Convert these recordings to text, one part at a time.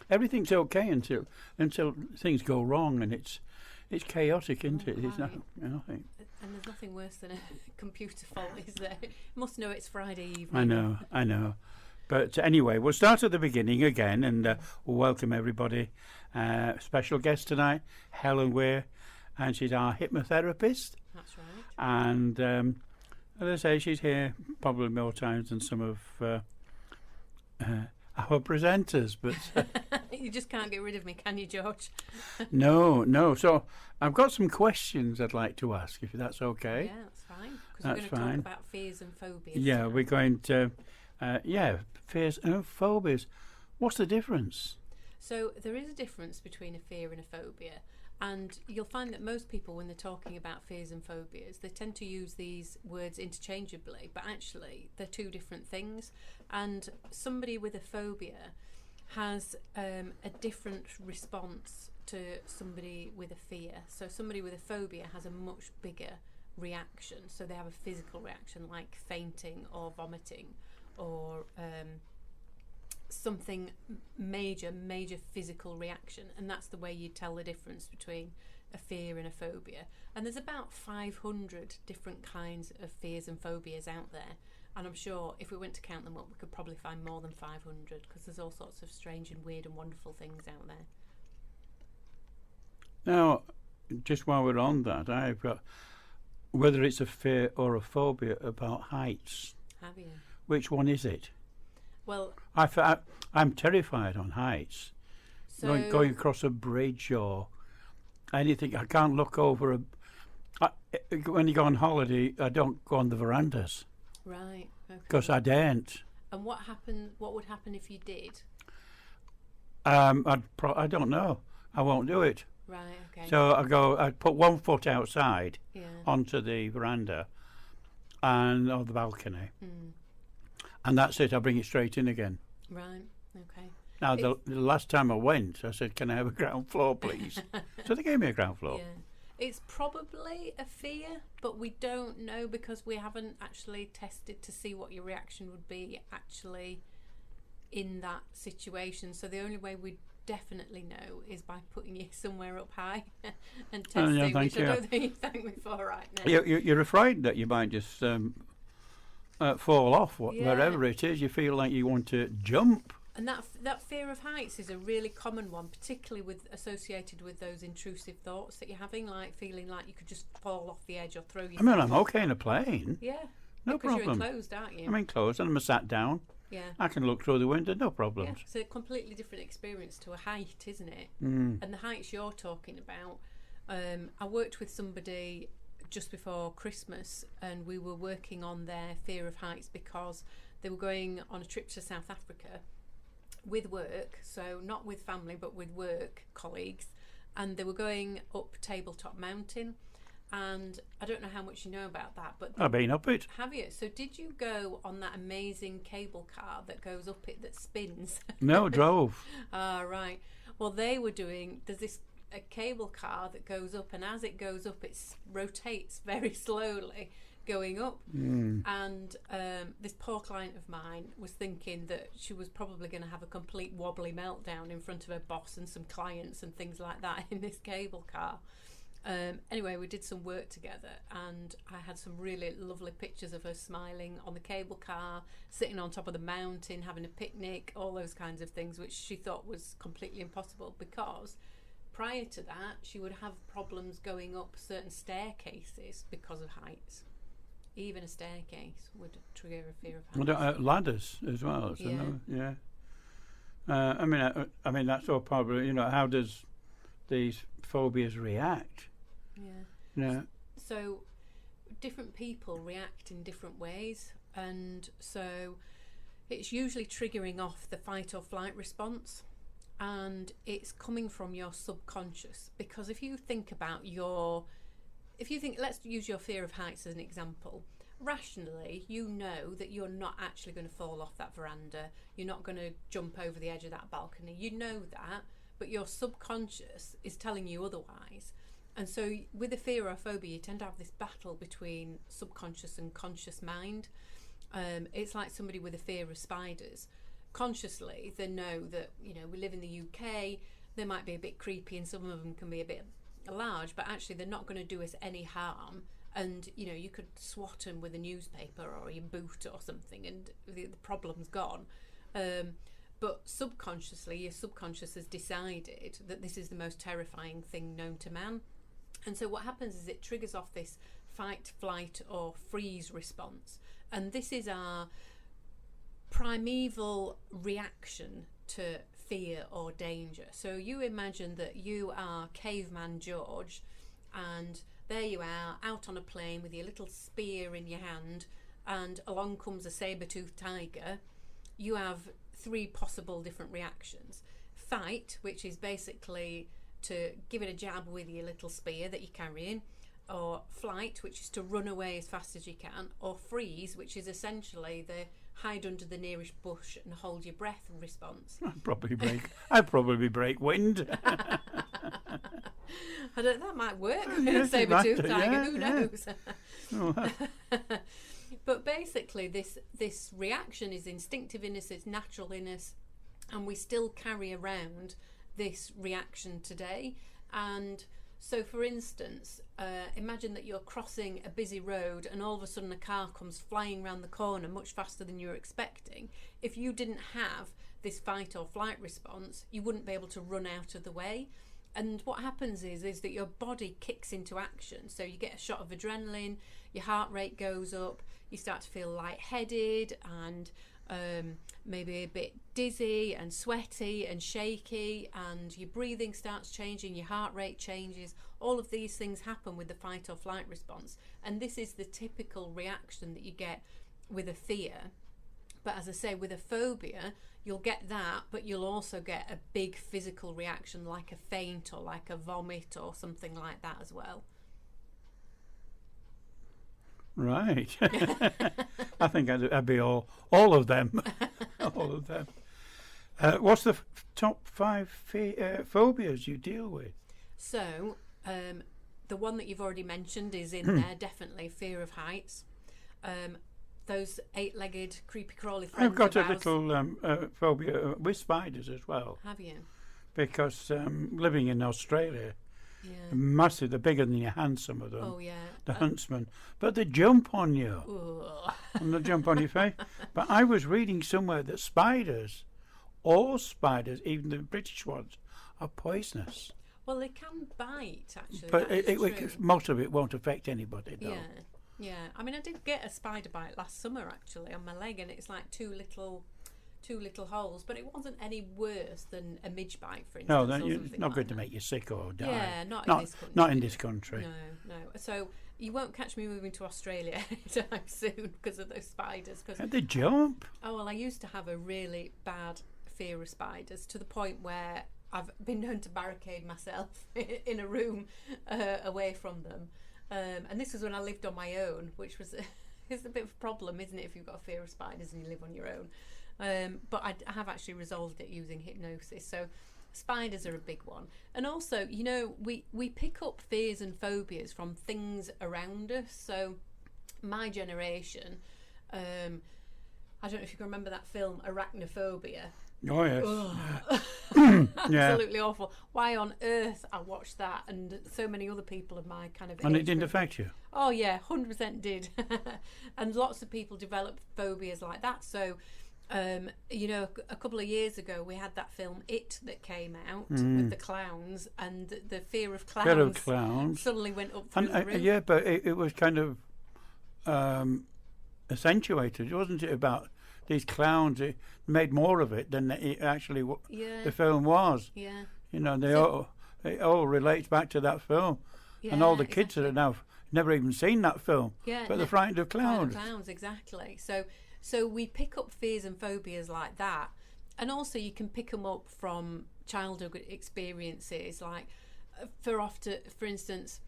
everything's okay until things go wrong, and it's chaotic, isn't it? It's not, And there's nothing worse than a computer fault, is there? It must know it's Friday evening. I know. But anyway, we'll start at the beginning again, and we'll welcome everybody. Special guest tonight, Helen Weir, and she's our hypnotherapist. That's right. And as I say, she's here probably more times than some of our presenters. But you just can't get rid of me, can you, George? No. So I've got some questions I'd like to ask, if that's okay. Yeah, that's fine. Because we're going to talk about fears and phobias. Yeah, tonight. We're going to, fears and phobias. What's the difference? So there is a difference between a fear and a phobia. And you'll find that most people, when they're talking about fears and phobias, they tend to use these words interchangeably, but actually they're two different things. And somebody with a phobia has a different response to somebody with a fear. So somebody with a phobia has a much bigger reaction. So they have a physical reaction like fainting or vomiting or something major physical reaction, and that's the way you tell the difference between a fear and a phobia. And there's about 500 different kinds of fears and phobias out there, and I'm sure if we went to count them up we could probably find more than 500, because there's all sorts of strange and weird and wonderful things out there. Now, just while we're on that, I've got whether it's a fear or a phobia about heights. Have you? Which one is it? Well, I'm terrified on heights. So going across a bridge or anything. I can't look over when you go on holiday, I don't go on the verandas. Right. Okay. Because I daren't. And what would happen if you did? I don't know. I won't do it. Right. Okay. So I'd put one foot outside onto the veranda or the balcony. Mm. And that's it. I bring it straight in again. Right. Okay. Now, the last time I went, I said, "Can I have a ground floor, please?" So they gave me a ground floor. Yeah. It's probably a fear, but we don't know because we haven't actually tested to see what your reaction would be actually in that situation. So the only way we definitely know is by putting you somewhere up high and testing, which I don't think you thank me for right now. You're afraid that you might just fall off wherever it is. You feel like you want to jump. And that fear of heights is a really common one, particularly associated with those intrusive thoughts that you're having, like feeling like you could just fall off the edge or throw yourself. I mean, I'm okay in a plane. Yeah. No problem. Because you're enclosed, aren't you? I'm enclosed and I'm sat down. Yeah. I can look through the window, no problems. Yeah. It's a completely different experience to a height, isn't it? Mm. And the heights you're talking about, I worked with somebody just before Christmas and we were working on their fear of heights because they were going on a trip to South Africa with work, so not with family but with work colleagues, and they were going up Tabletop Mountain, and I don't know how much you know about that, but I've been up it. Have you? So did you go on that amazing cable car that goes up it that spins? No, drove. Right. Well, they were doing, there's a cable car that goes up, and as it goes up it rotates very slowly going up. And this poor client of mine was thinking that she was probably going to have a complete wobbly meltdown in front of her boss and some clients and things like that in this cable car. Anyway, we did some work together and I had some really lovely pictures of her smiling on the cable car, sitting on top of the mountain, having a picnic, all those kinds of things, which she thought was completely impossible because prior to that she would have problems going up certain staircases because of heights. Even a staircase would trigger a fear of heights. Ladders as well. So yeah. I mean that's all probably. How does these phobias react? Yeah. So different people react in different ways, and so it's usually triggering off the fight or flight response, and it's coming from your subconscious. Because if you think, let's use your fear of heights as an example. Rationally, you know that you're not actually going to fall off that veranda. You're not going to jump over the edge of that balcony. You know that, but your subconscious is telling you otherwise. And so with a fear or a phobia, you tend to have this battle between subconscious and conscious mind. It's like somebody with a fear of spiders. subconsciously they know that, you know, we live in the UK, they might be a bit creepy and some of them can be a bit large, but actually they're not going to do us any harm. And, you know, you could swat them with a newspaper or your boot or something and the problem's gone. But subconsciously, your subconscious has decided that this is the most terrifying thing known to man. And so what happens is it triggers off this fight, flight or freeze response. And this is our primeval reaction to fear or danger. So you imagine that you are caveman George, and there you are out on a plane with your little spear in your hand, and along comes a saber-toothed tiger. You have 3 possible different reactions. Fight, which is basically to give it a jab with your little spear that you're carrying, or flight, which is to run away as fast as you can, or freeze, which is essentially the hide under the nearest bush and hold your breath response. I'd probably break wind. That might work. Yes, Saber-toothed tiger, yeah, who knows? But basically this reaction is instinctive in us, it's natural in us, and we still carry around this reaction today. And so for instance, imagine that you're crossing a busy road and all of a sudden a car comes flying around the corner much faster than you were expecting. If you didn't have this fight or flight response, you wouldn't be able to run out of the way. And what happens is that your body kicks into action. So you get a shot of adrenaline, your heart rate goes up, you start to feel lightheaded and maybe a bit dizzy and sweaty and shaky, and your breathing starts changing, your heart rate changes. All of these things happen with the fight or flight response. And this is the typical reaction that you get with a fear. But as I say, with a phobia, you'll get that, but you'll also get a big physical reaction like a faint or like a vomit or something like that as well. Right. I think I'd be all of them. All of them. What's the top 5 phobias you deal with? So, the one that you've already mentioned is in there, definitely, fear of heights. Those 8-legged, creepy crawly friends. I've got a little phobia with spiders as well. Have you? Because living in Australia, Yeah. massive, they're bigger than your hand, some of them. Oh, yeah. The huntsman. But they jump on you. Ugh. And they jump on your face. But I was reading somewhere that spiders, all spiders, even the British ones, are poisonous. Well, they can bite, actually. But that is true. most of it won't affect anybody, though. Yeah. Yeah, I mean, I did get a spider bite last summer actually on my leg, and it's like two little holes, but it wasn't any worse than a midge bite, for instance. No, it's not going to make you sick or die. Yeah, not in this country. Not in this country. No. So you won't catch me moving to Australia anytime soon because of those spiders. And they jump. Oh well, I used to have a really bad fear of spiders to the point where I've been known to barricade myself in a room away from them. And this was when I lived on my own, which was it's a bit of a problem, isn't it, if you've got a fear of spiders and you live on your own. But I have actually resolved it using hypnosis. So spiders are a big one. And also, you know, we pick up fears and phobias from things around us. So my generation, I don't know if you can remember that film Arachnophobia. Oh, yes. Absolutely awful. Why on earth I watched that, and so many other people of my kind of And age it didn't group. affect you? Oh yeah, 100% did. And lots of people develop phobias like that. So you know, a couple of years ago we had that film It that came out with the clowns, and the fear of clowns, suddenly went up through the roof. Yeah, but it was kind of accentuated, wasn't it, about these clowns? It made more of it than it actually the film was. Yeah. You know, it all relates back to that film. Yeah, and all the kids that have now never even seen that film, but they're frightened of clowns. Clowns, exactly. So we pick up fears and phobias like that, and also you can pick them up from childhood experiences. Like, for instance,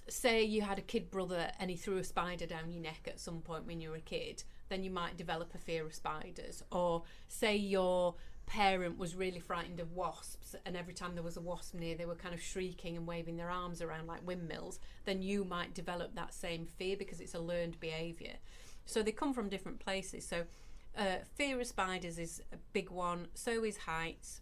say you had a kid brother and he threw a spider down your neck at some point when you were a kid, then you might develop a fear of spiders. Or say your parent was really frightened of wasps, and every time there was a wasp near they were kind of shrieking and waving their arms around like windmills, then you might develop that same fear because it's a learned behaviour. So they come from different places. So Fear of spiders is a big one. So is heights.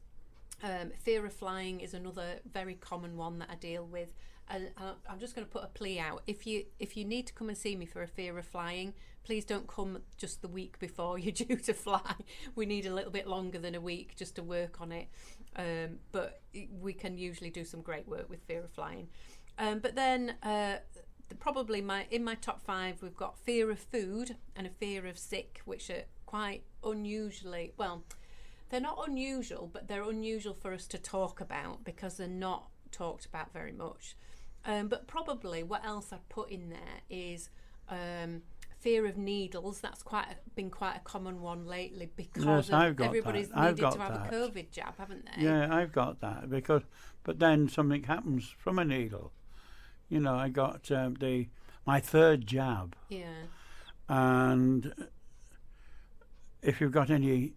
Fear of flying is another very common one that I deal with. And I'm just going to put a plea out. If you need to come and see me for a fear of flying, please don't come just the week before you're due to fly. We need a little bit longer than a week just to work on it. But we can usually do some great work with fear of flying. But then probably in my top 5, we've got fear of food and a fear of sick, which are quite unusually, well, they're not unusual, but they're unusual for us to talk about because they're not talked about very much. But probably what else I'd put in there is fear of needles. That's been quite a common one lately because everybody's needed to have a COVID jab, haven't they? Yeah, I've got that but then something happens from a needle. You know, I got my 3rd jab. Yeah. And if you've got any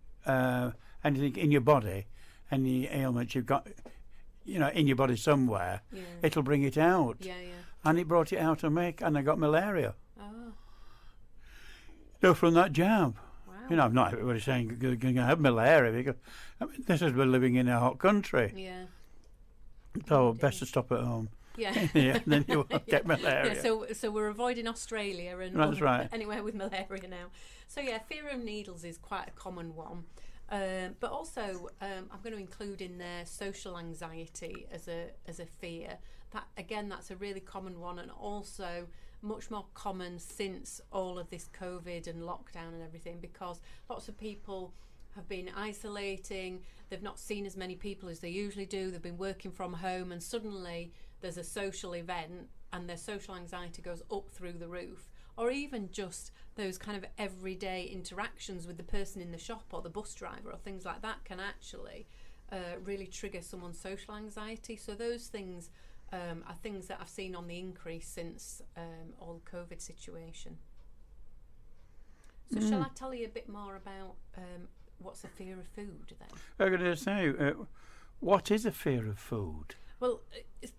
anything in your body, any ailments you've got, you know, in your body somewhere, it'll bring it out. Yeah, yeah. And it brought it out of me, and I got malaria. Oh. No, from that jab. Wow. You know, I'm not everybody saying you're going to have malaria because this is we're living in a hot country. Yeah. So best to stop at home. Yeah. Yeah, then you won't get malaria. Yeah, so we're avoiding Australia and that's right. Anywhere with malaria now. So yeah, fear of needles is quite a common one. But also, I'm going to include in there social anxiety as a fear. That's a really common one, and also much more common since all of this COVID and lockdown and everything, because lots of people have been isolating. They've not seen as many people as they usually do. They've been working from home, and suddenly there's a social event, and their social anxiety goes up through the roof. Or even just those kind of everyday interactions with the person in the shop or the bus driver or things like that can actually really trigger someone's social anxiety. So those things are things that I've seen on the increase since all the COVID situation. So shall I tell you a bit more about what's a fear of food then? I'm going to say, what is a fear of food? Well,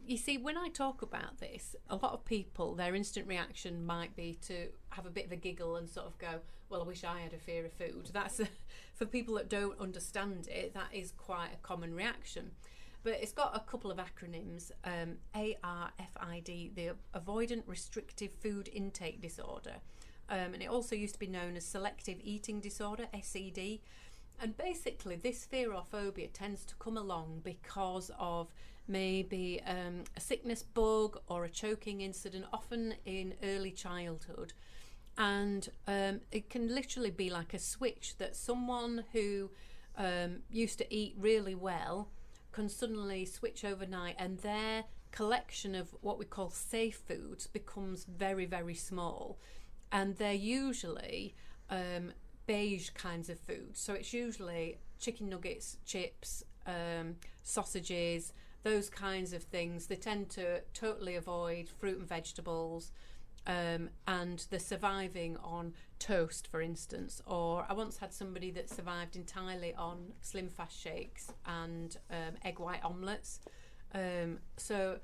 you see, when I talk about this, a lot of people, their instant reaction might be to have a bit of a giggle and sort of go, well, I wish I had a fear of food. That's for people that don't understand it, that is quite a common reaction. But it's got a couple of acronyms, ARFID, the Avoidant Restrictive Food Intake Disorder. And it also used to be known as Selective Eating Disorder, SED. And basically, this fear or phobia tends to come along because of maybe a sickness bug or a choking incident, often in early childhood. And it can literally be like a switch that someone who used to eat really well can suddenly switch overnight, and their collection of what we call safe foods becomes very, very small. And they're usually beige kinds of foods. So it's usually chicken nuggets, chips, sausages, those kinds of things. They tend to totally avoid fruit and vegetables, and they're surviving on toast, for instance. Or I once had somebody that survived entirely on Slim Fast shakes and egg white omelettes. So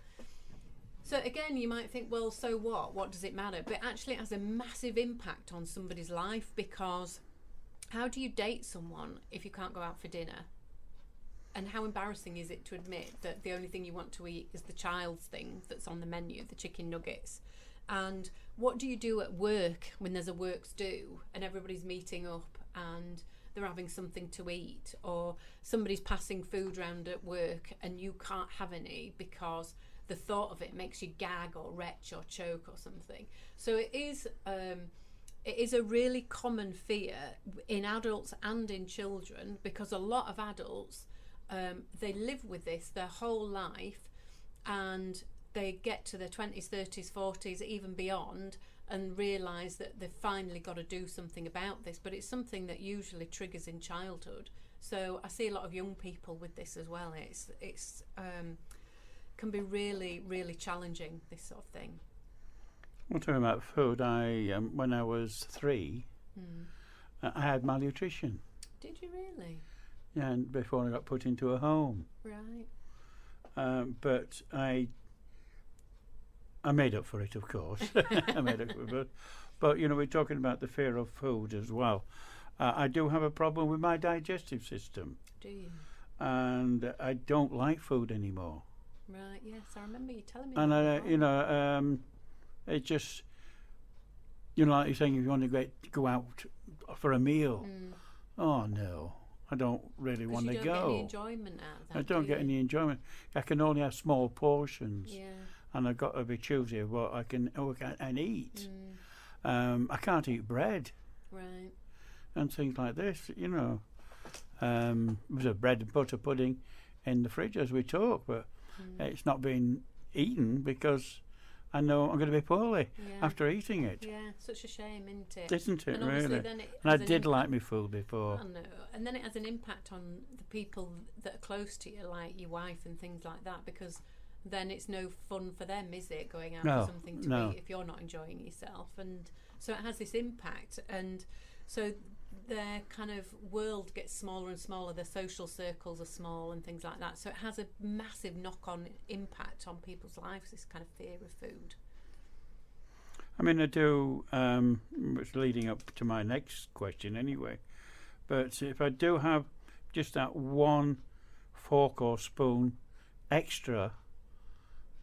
again, you might think, well, so what? What does it matter? But actually it has a massive impact on somebody's life, because how do you date someone if you can't go out for dinner? And how embarrassing is it to admit that the only thing you want to eat is the child's thing that's on the menu, the chicken nuggets? And what do you do at work when there's a works do and everybody's meeting up and they're having something to eat, or somebody's passing food around at work and you can't have any because the thought of it makes you gag or retch or choke or something? So it is a really common fear in adults and in children, because a lot of adults, they live with this their whole life, and they get to their 20s, 30s, 40s, even beyond, and realise that they've finally got to do something about this. But it's something that usually triggers in childhood. So I see a lot of young people with this as well. It's can be really, really challenging, this sort of thing. Well, talking about food, when I was 3, I had malnutrition. Did you really? Yeah, and before I got put into a home. Right. But I made up for it, of course. I made up for it. But, you know, we're talking about the fear of food as well. I do have a problem with my digestive system. Do you? And I don't like food anymore. Right, yes, I remember you telling me And that before. It just, like you're saying, if you want to go out for a meal, oh no, I don't really want to go. You don't get any enjoyment out of that. I don't get any enjoyment. I can only have small portions. Yeah. And I've got to be choosy of what I can eat. I can't eat bread. Right. And things like this, There's a bread and butter pudding in the fridge as we talk, but it's not being eaten because I know I'm going to be poorly after eating it. Yeah, such a shame, isn't it? Isn't it, and really? Then and I did like my food before. I know. And then it has an impact on the people that are close to you, like your wife and things like that, because then it's no fun for them, is it, going out for something to eat if you're not enjoying yourself? And so it has this impact. And so their kind of world gets smaller and smaller, their social circles are small and things like that. So it has a massive knock-on impact on people's lives, this kind of fear of food. I mean, I do, it's leading up to my next question anyway, but if I do have just that one fork or spoon extra,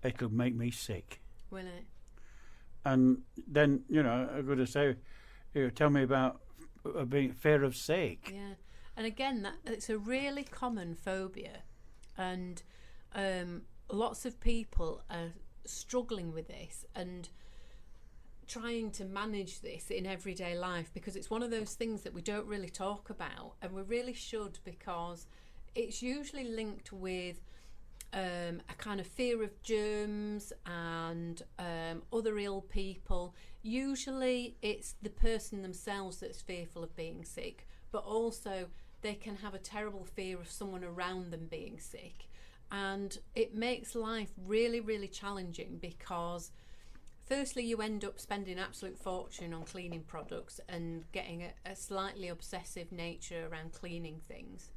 it'll make me sick. Will it? And then, I'm going to say, tell me about being fear of sick. Yeah, and again, it's a really common phobia, and lots of people are struggling with this and trying to manage this in everyday life, because it's one of those things that we don't really talk about, and we really should, because it's usually linked with a kind of fear of germs and other ill people. Usually it's the person themselves that's fearful of being sick, but also they can have a terrible fear of someone around them being sick. And it makes life really, really challenging, because firstly you end up spending absolute fortune on cleaning products and getting a slightly obsessive nature around cleaning things.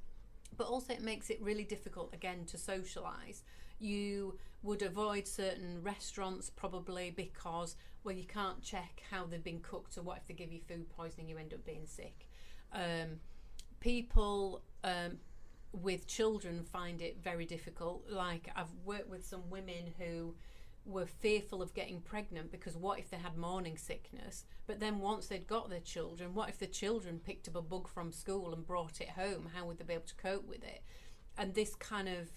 But also it makes it really difficult, again, to socialise. You would avoid certain restaurants probably because, well, you can't check how they've been cooked, or what if they give you food poisoning, you end up being sick. People with children find it very difficult. Like, I've worked with some women who were fearful of getting pregnant because what if they had morning sickness? But then once they'd got their children, what if the children picked up a bug from school and brought it home? How would they be able to cope with it? And this kind of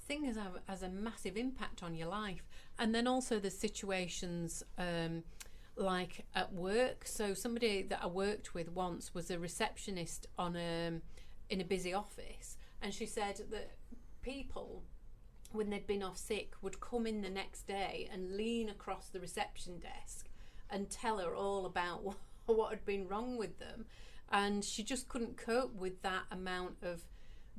thing has a massive impact on your life. And then also the situations like at work. So somebody that I worked with once was a receptionist in a busy office, and she said that people, when they'd been off sick, would come in the next day and lean across the reception desk and tell her all about what had been wrong with them. And she just couldn't cope with that amount of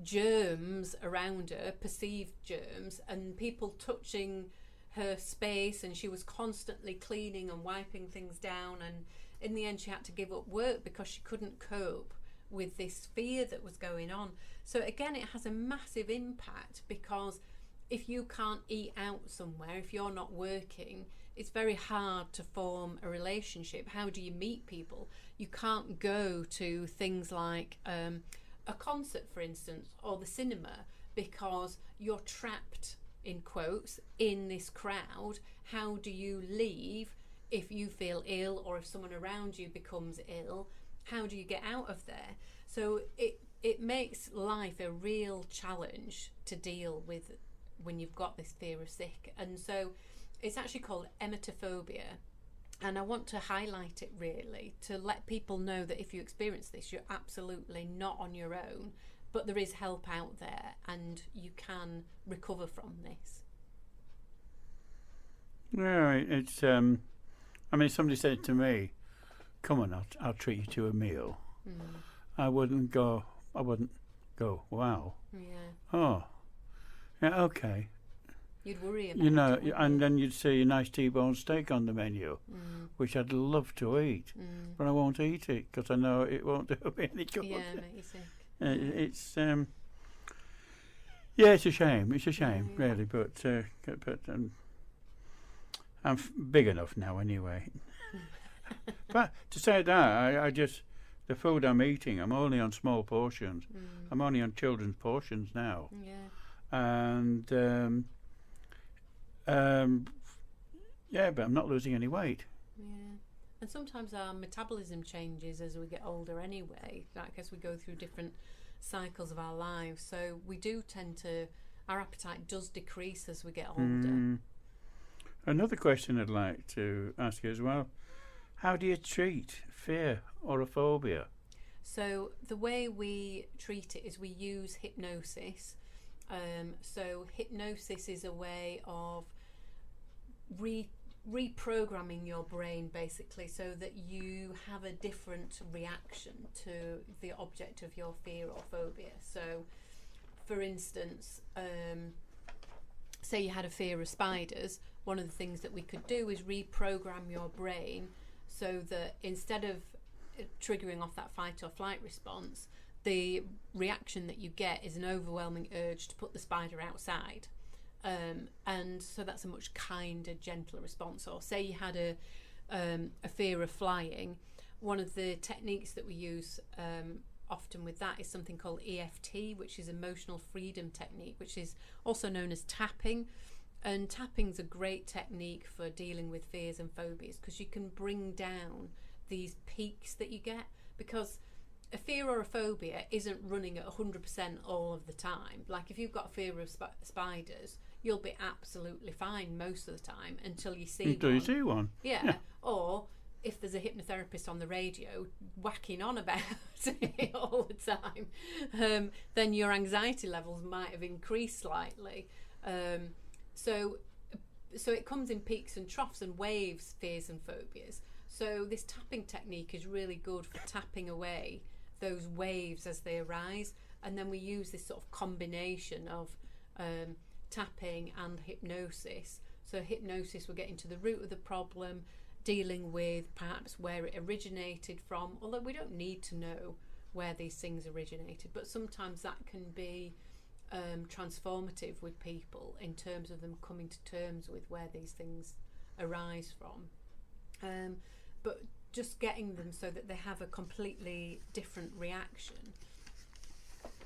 germs around her, perceived germs, and people touching her space, and she was constantly cleaning and wiping things down. And in the end she had to give up work because she couldn't cope with this fear that was going on. So again, it has a massive impact, because if you can't eat out somewhere, if you're not working, it's very hard to form a relationship. How do you meet people? You can't go to things like a concert, for instance, or the cinema, because you're trapped, in quotes, in this crowd. How do you leave if you feel ill, or if someone around you becomes ill? How do you get out of there? So it makes life a real challenge to deal with when you've got this fear of sick. And so it's actually called emetophobia, and I want to highlight it really to let people know that if you experience this, you're absolutely not on your own, but there is help out there and you can recover from this. Yeah, it's I mean, somebody said to me, come on, I'll treat you to a meal. I wouldn't go, wow. Yeah. Oh, yeah, okay. You'd worry about it, and then you'd see a nice T-bone steak on the menu, which I'd love to eat, but I won't eat it because I know it won't do me any good. Yeah, make you sick. It's yeah, it's a shame. It's a shame, really. But I'm big enough now, anyway. But to say that, I just the food I'm eating, I'm only on small portions. I'm only on children's portions now. Yeah. And yeah, but I'm not losing any weight. Yeah. And sometimes our metabolism changes as we get older anyway. Like as we go through different cycles of our lives. So we do tend to, our appetite does decrease as we get older. Another question I'd like to ask you as well. How do you treat fear or a phobia? So the way we treat it is we use hypnosis. So hypnosis is a way of reprogramming your brain basically so that you have a different reaction to the object of your fear or phobia. So for instance, say you had a fear of spiders, one of the things that we could do is reprogram your brain so that instead of triggering off that fight or flight response, the reaction that you get is an overwhelming urge to put the spider outside. And so that's a much kinder, gentler response. Or say you had a fear of flying, one of the techniques that we use often with that is something called EFT, which is emotional freedom technique, which is also known as tapping. And tapping's a great technique for dealing with fears and phobias because you can bring down these peaks that you get, because a fear or a phobia isn't running at 100% all of the time. Like if you've got a fear of spiders, you'll be absolutely fine most of the time until you see until one. You see one. Yeah. Or if there's a hypnotherapist on the radio whacking on about it all the time, then your anxiety levels might have increased slightly. So it comes in peaks and troughs and waves, fears and phobias. So this tapping technique is really good for tapping away those waves as they arise. And then we use this sort of combination of tapping and hypnosis. So hypnosis, we're getting to the root of the problem, dealing with perhaps where it originated from, although we don't need to know where these things originated, but sometimes that can be transformative with people in terms of them coming to terms with where these things arise from. But just getting them so that they have a completely different reaction.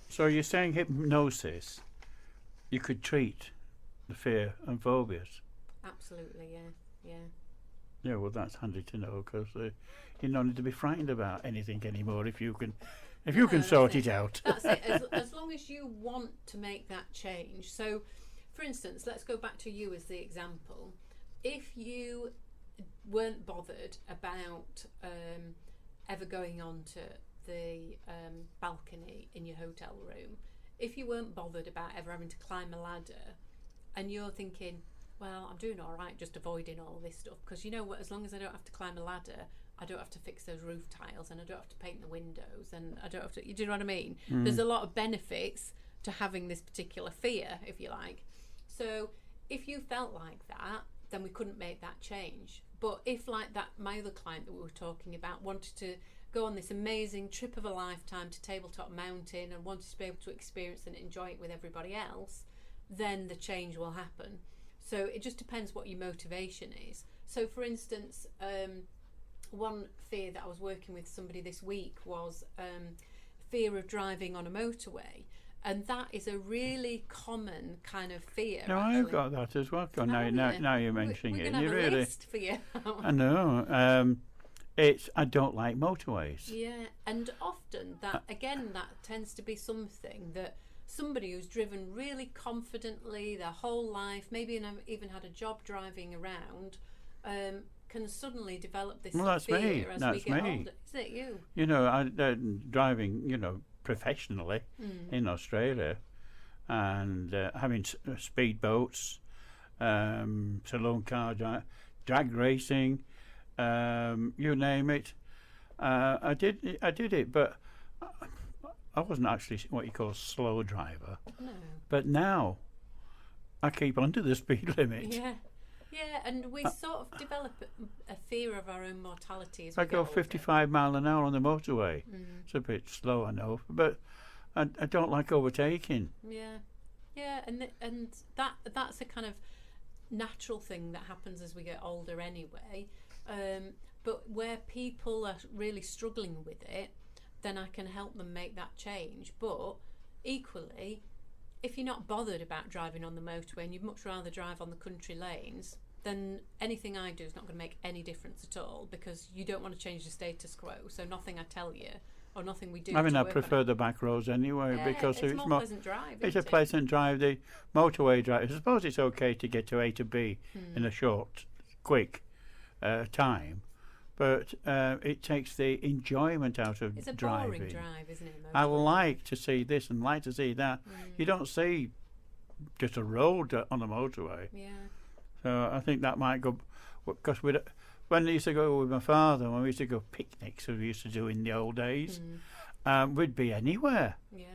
So you're saying hypnosis, you could treat the fear and phobias? Absolutely, yeah. Yeah, well, that's handy to know because you don't need to be frightened about anything anymore if you can sort it out. That's it. As long as you want to make that change. So, for instance, let's go back to you as the example. If you weren't bothered about ever going onto the balcony in your hotel room, if you weren't bothered about ever having to climb a ladder, and you're thinking, well, I'm doing all right just avoiding all this stuff, because you know what, as long as I don't have to climb a ladder, I don't have to fix those roof tiles, and I don't have to paint the windows, and I don't have to, you do you know what I mean? There's a lot of benefits to having this particular fear, if you like. So if you felt like that, then we couldn't make that change. But if, like that, my other client that we were talking about wanted to go on this amazing trip of a lifetime to Tabletop Mountain and wanted to be able to experience and enjoy it with everybody else, then the change will happen. So it just depends what your motivation is. So for instance, one fear that I was working with somebody this week was fear of driving on a motorway. And that is a really common kind of fear. No, actually. I've got that as well. Now you're mentioning we're it. We're going to have a really, list for you. I know. I don't like motorways. Yeah, and often that tends to be something that somebody who's driven really confidently their whole life, maybe even had a job driving around, can suddenly develop this fear as we get older. Is it you? You know, driving, professionally in Australia, and having speedboats, saloon car drag racing, you name it. I did it, but I wasn't actually what you call a slow driver. No. But now I keep under the speed limit. Yeah, and we sort of develop a fear of our own mortality as we I go 55 mile an hour on the motorway. It's a bit slow, I know, but I don't like overtaking. Yeah, and that's a kind of natural thing that happens as we get older anyway. But where people are really struggling with it, then I can help them make that change. But equally, if you're not bothered about driving on the motorway and you'd much rather drive on the country lanes, then anything I do is not going to make any difference at all, because you don't want to change the status quo. So nothing I tell you or nothing we do. I mean, I prefer the back roads anyway, because it's more pleasant drive. It's a pleasant drive. The motorway drive, I suppose it's okay to get to A to B in a short, quick time, but it takes the enjoyment out of driving. It's a boring drive, isn't it? I like to see this and like to see that. You don't see just a road on a motorway. Yeah. So I think that might go, because when I used to go with my father, when we used to go picnics, as we used to do in the old days, we'd be anywhere. Yeah.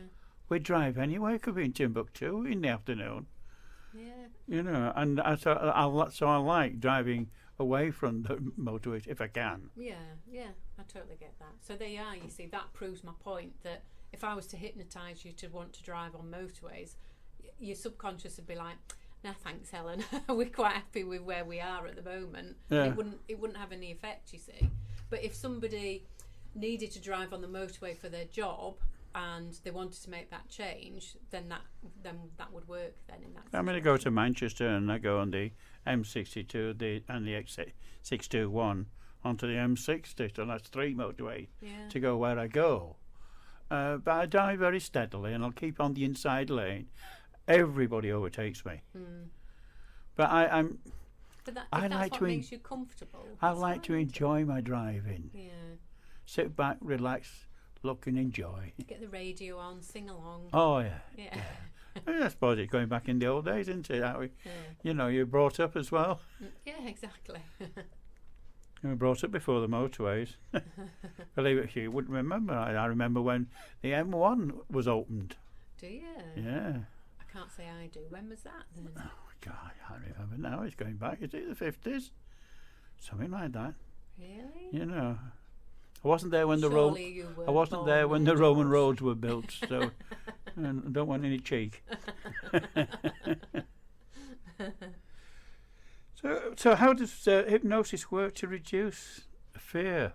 We'd drive anywhere. It could be in Timbuktu in the afternoon. Yeah. You know, and so I like driving away from the motorways if I can. Yeah, I totally get that. So there you are, you see, that proves my point, that if I was to hypnotise you to want to drive on motorways, your subconscious would be like, no thanks, Helen, we're quite happy with where we are at the moment. Yeah. It wouldn't have any effect, you see. But if somebody needed to drive on the motorway for their job and they wanted to make that change, then that would work then in that situation. I'm going to go to Manchester and I go on the M62 and the X621 onto the M60, so that's 3 motorways to go where I go. But I drive very steadily and I'll keep on the inside lane. Everybody overtakes me. But I'm. But that's what makes you comfortable. I like to enjoy my driving. Yeah. Sit back, relax, look and enjoy. Get the radio on, sing along. Oh yeah. I suppose it's going back in the old days, isn't it? That you know, you're brought up as well. Yeah, exactly. You were brought up before the motorways. Believe it, you wouldn't remember. I remember when the M1 was opened. Do you? Yeah. I can't say I do. When was that then? Oh God, I can't remember now. It's going back. Is it the 50s? Something like that. Really? You know, I wasn't there when the Roman roads were built, so I don't want any cheek. So how does hypnosis work to reduce fear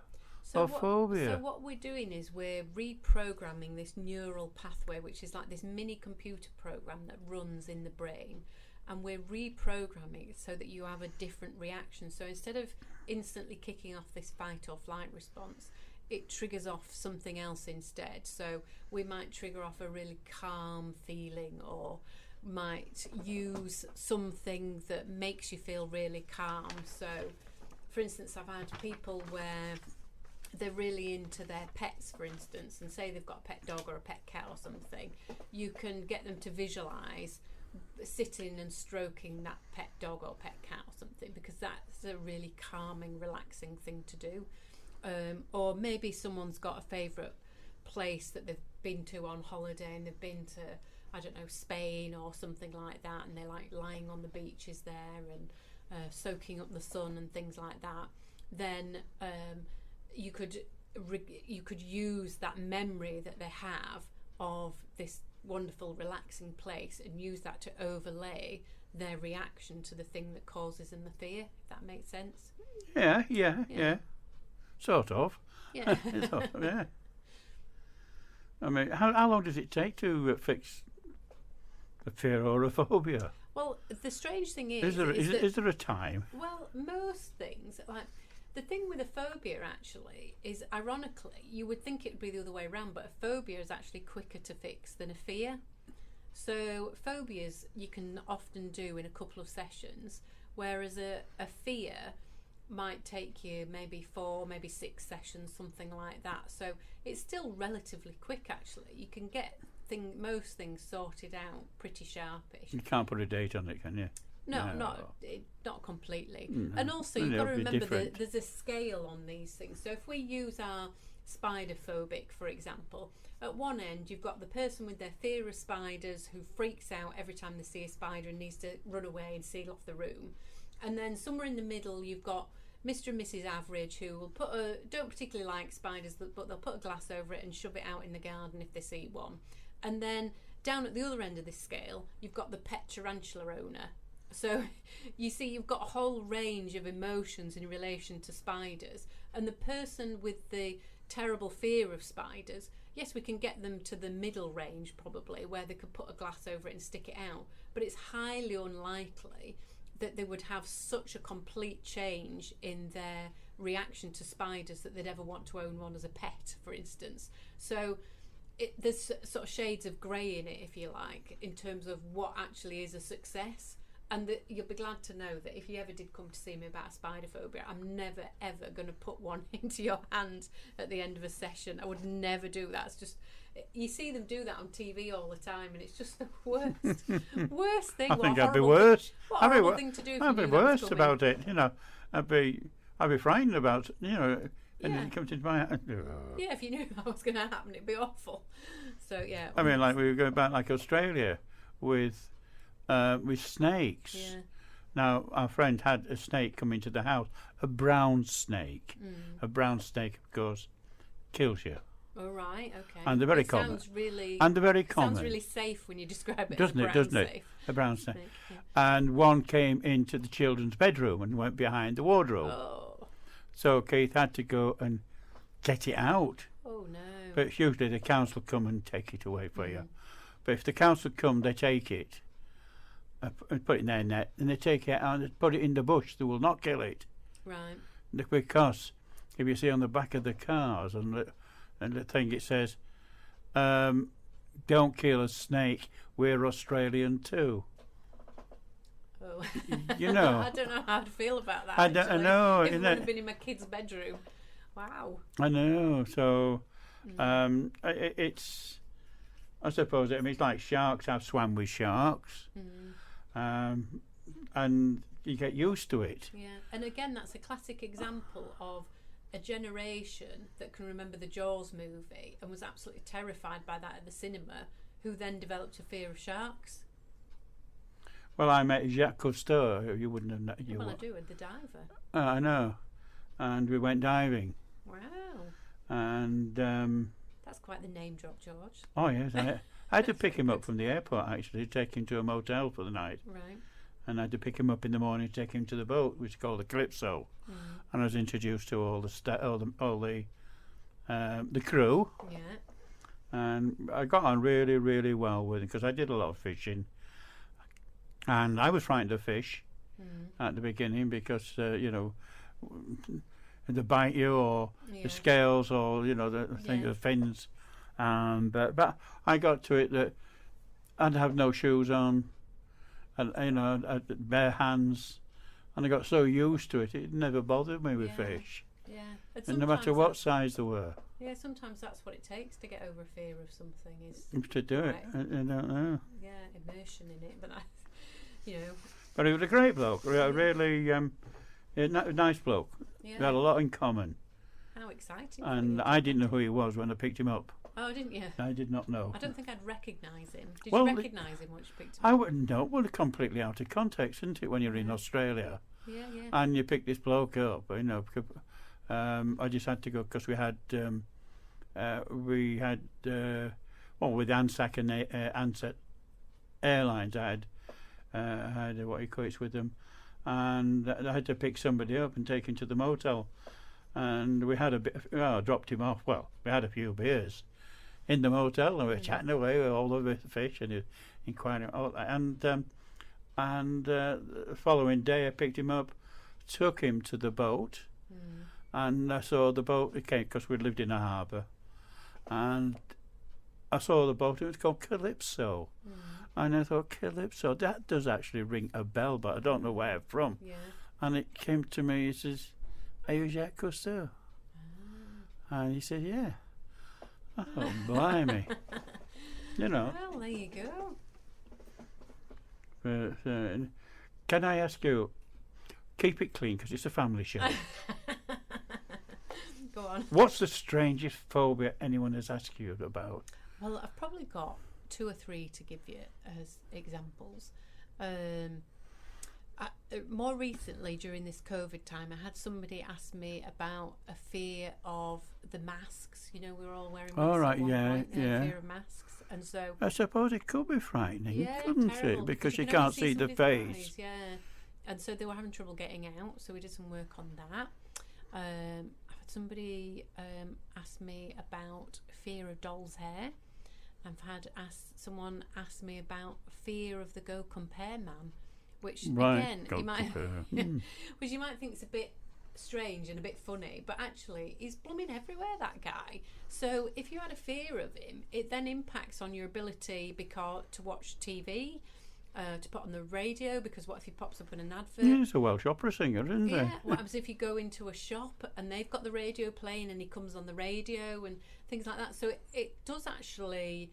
or phobia? So what we're doing is we're reprogramming this neural pathway, which is like this mini computer program that runs in the brain, and we're reprogramming it so that you have a different reaction. So instead of instantly kicking off this fight or flight response, it triggers off something else instead. So we might trigger off a really calm feeling, or might use something that makes you feel really calm. So for instance, I've had people where they're really into their pets, for instance, and say they've got a pet dog or a pet cat or something. You can get them to visualise sitting and stroking that pet dog or pet cat or something, because that's a really calming, relaxing thing to do. Or maybe someone's got a favourite place that they've been to on holiday, and they've been to, I don't know, Spain or something like that, and they like lying on the beaches there and soaking up the sun and things like that. Then you could use that memory that they have of this wonderful relaxing place and use that to overlay their reaction to the thing that causes them the fear, if that makes sense. Yeah. Sort of. Yeah. Sort of, yeah. I mean, how long does it take to fix a fear or a phobia? Well, the strange thing is there a time? Well, most things, like the thing with a phobia actually is, ironically, you would think it would be the other way around, but a phobia is actually quicker to fix than a fear. So phobias you can often do in a couple of sessions, whereas a fear might take you maybe 4, maybe 6 sessions, something like that. So it's still relatively quick actually. You can get most things sorted out pretty sharpish. You can't put a date on it, can you? No, not completely. And also you've got to remember that there's a scale on these things. So if we use our spider phobic, for example, at one end you've got the person with their fear of spiders who freaks out every time they see a spider and needs to run away and seal off the room. And then somewhere in the middle you've got Mr. and Mrs. Average, who will don't particularly like spiders, but they'll put a glass over it and shove it out in the garden if they see one. And then down at the other end of this scale you've got the pet tarantula owner. So you see you've got a whole range of emotions in relation to spiders, and the person with the terrible fear of spiders, yes, we can get them to the middle range probably, where they could put a glass over it and stick it out, but it's highly unlikely that they would have such a complete change in their reaction to spiders that they'd ever want to own one as a pet, for instance. So there's sort of shades of grey in it, if you like, in terms of what actually is a success. And you'll be glad to know that if you ever did come to see me about a spider phobia, I'm never ever going to put one into your hand at the end of a session. I would never do that. It's just, you see them do that on TV all the time, and it's just the worst thing. I think I'd be worse. What a horrible thing to do. I'd be worse about it. You know, I'd be frightened about, you know. And then it comes into my hand. Yeah, if you knew that was going to happen, it'd be awful. So yeah. I mean, like we were going back like Australia with snakes. Yeah. Now our friend had a snake come into the house, a brown snake. A brown snake, of course, kills you. Oh right, okay. And they're very common. Sounds really. And they're very common. Sounds really safe when you describe it. Doesn't as a it? brown Doesn't snake. it? A brown snake. Yeah. And one came into the children's bedroom and went behind the wardrobe. Oh. So Keith had to go and get it out. Oh no. But usually the council come and take it away for you. But if the council come, they take it and put it in their net, and they take it out and put it in the bush. They will not kill it. Right. Because if you see on the back of the cars and the thing, it says, "Don't kill a snake. We're Australian too." Oh. You know. I don't know how to feel about that. I know. If it would have been in my kid's bedroom. Wow. I know. So it's. I suppose it's like sharks. I've swam with sharks, and you get used to it. Yeah, and again, that's a classic example of a generation that can remember the Jaws movie and was absolutely terrified by that at the cinema, who then developed a fear of sharks. Well, I met Jacques Cousteau. You wouldn't have known. Well, I do, with the diver. I know, and we went diving. Wow. And that's quite the name drop, George. Oh yes, I had to pick him up from the airport actually, take him to a motel for the night. Right. And I had to pick him up in the morning, take him to the boat, which is called the Calypso. And I was introduced to all the crew. Yeah. And I got on really, really well with him because I did a lot of fishing. And I was frightened of fish at the beginning because they bite you, or the scales, or the fins. But I got to it that I'd have no shoes on, and I'd bare hands, and I got so used to it, it never bothered me with fish. Yeah. And no matter what size they were. Yeah, sometimes that's what it takes to get over a fear of something, is to do it. I don't know. Yeah, immersion in it, but But he was a great bloke, really nice bloke. Yeah. We had a lot in common. How exciting. And I didn't know who he was when I picked him up. Oh, didn't you? I did not know. I don't think I'd recognise him. Did you recognise him once you picked him up? I wouldn't know. Well, completely out of context, isn't it, when you're in Australia? Yeah. And you pick this bloke up, because, I just had to go because we had with ANZAC and ANZAC Airlines, I had what he quits with them, and I had to pick somebody up and take him to the motel, and we had I dropped him off. Well, we had a few beers in the motel, and we were chatting away with all the fish and inquiring all that, and the following day I picked him up, took him to the boat, and I saw the boat. It came because we lived in a harbour, and I saw the boat. It was called Calypso. And I thought, Calypso, that does actually ring a bell, but I don't know where from. Yeah. And it came to me, he says, "Are you Jacques Cousteau?" And he said, "Yeah." I thought, blimey. Well, there you go. But, can I ask you, keep it clean because it's a family show. Go on. What's the strangest phobia anyone has asked you about? Well, I've probably got 2 or 3 to give you as examples. More recently, during this COVID time, I had somebody ask me about a fear of the masks. We were all wearing masks. All right, at one point, yeah. Fear of masks, and so I suppose it could be frightening, couldn't terrible, it? Because you can can't only see the somebody's face. eyes, yeah. And so they were having trouble getting out, so we did some work on that. I've had somebody ask me about fear of doll's hair. I've had someone ask me about fear of the Go Compare man, which again which you might think is a bit strange and a bit funny, but actually he's blooming everywhere, that guy. So if you had a fear of him, it then impacts on your ability to watch TV, to put on the radio, because what if he pops up in an advert? Yeah, he's a Welsh opera singer, isn't he? Yeah, what happens if you go into a shop and they've got the radio playing and he comes on the radio and things like that? So it does actually,